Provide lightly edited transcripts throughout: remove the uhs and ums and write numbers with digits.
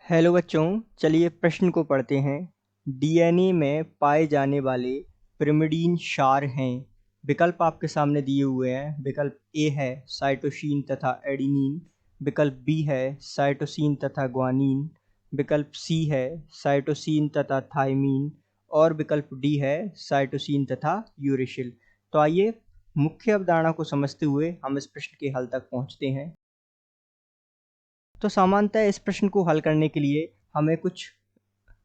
Hello बच्चों, चलिए प्रश्न को पढ़ते हैं। डीएनए में पाए जाने वाले पिरिमिडीन क्षार हैं। विकल्प आपके सामने दिए हुए हैं। विकल्प ए है साइटोसिन तथा एडेनिन, विकल्प बी है साइटोसिन तथा ग्वानिन, विकल्प सी है साइटोसिन तथा थाइमीन और विकल्प डी है साइटोसिन तथा यूरेसिल। तो आइए मुख्य अवधारणा को समझते हुए हम इस प्रश्न के हल तक पहुंचते हैं। तो सामान्यतः इस प्रश्न को हल करने के लिए हमें कुछ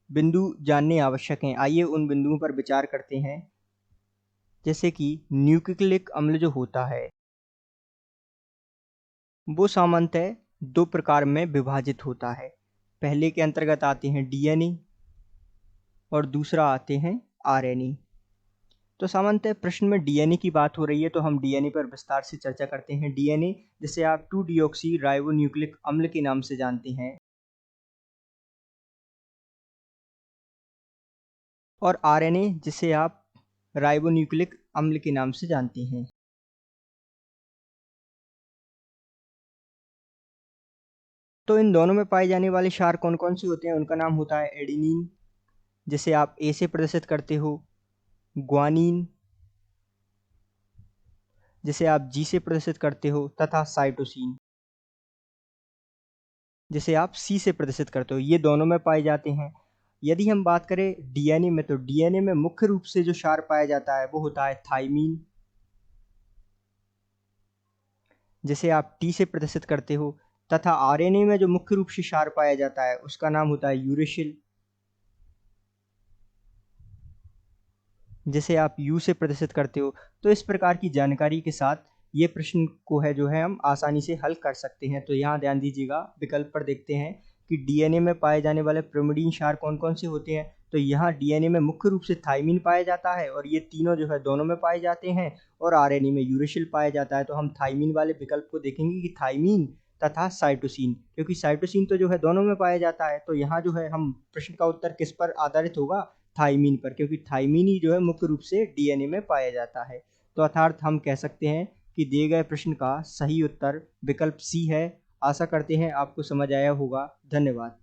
बिंदु जानने आवश्यक हैं। आइए उन बिंदुओं पर विचार करते हैं। जैसे कि न्यूक्लिक अम्ल जो होता है वो सामान्यतः दो प्रकार में विभाजित होता है। पहले के अंतर्गत आते हैं डीएनए और दूसरा आते हैं आरएनए। तो सामान्यतः प्रश्न में डीएनए की बात हो रही है तो हम डीएनए पर विस्तार से चर्चा करते हैं। डीएनए जिसे आप 2 डिऑक्सी अम्ल के नाम से जानते हैं, और आरएनए जिसे आप राइबोन्यूक्लिक अम्ल के नाम से जानते हैं। तो इन दोनों में पाए जाने वाले क्षार कौन कौन से होते हैं? उनका नाम होता है एडेनिन, जिसे आप ए से प्रदर्शित करते हो, ग्वानिन जिसे आप जी से प्रदर्शित करते हो, तथा साइटोसिन जिसे आप सी से प्रदर्शित करते हो। ये दोनों में पाए जाते हैं। यदि हम बात करें डीएनए में, तो डीएनए में मुख्य रूप से जो क्षार पाया जाता है वो होता है थाइमीन, जिसे आप टी से प्रदर्शित करते हो, तथा आरएनए में जो मुख्य रूप से क्षार पाया जाता है उसका नाम होता है यूरेसिल, जिसे आप यू से प्रदर्शित करते हो। तो इस प्रकार की जानकारी के साथ ये प्रश्न को है जो है हम आसानी से हल कर सकते हैं। तो यहाँ ध्यान दीजिएगा, विकल्प पर देखते हैं कि डीएनए में पाए जाने वाले पिरिमिडीन क्षार कौन कौन से होते हैं। तो यहाँ डीएनए में मुख्य रूप से थाइमीन पाया जाता है और ये तीनों जो है दोनों में पाए जाते हैं, और आरएनए में यूरेसिल पाया जाता है। तो हम थाइमीन वाले विकल्प को देखेंगे कि थाइमीन तथा साइटोसिन, क्योंकि साइटोसिन तो जो है दोनों में पाया जाता है। तो यहाँ जो है हम प्रश्न का उत्तर किस पर आधारित होगा? थाइमीन पर, क्योंकि थाइमीन ही जो है मुख्य रूप से डीएनए में पाया जाता है। तो अर्थात हम कह सकते हैं कि दिए गए प्रश्न का सही उत्तर विकल्प सी है। आशा करते हैं आपको समझ आया होगा। धन्यवाद।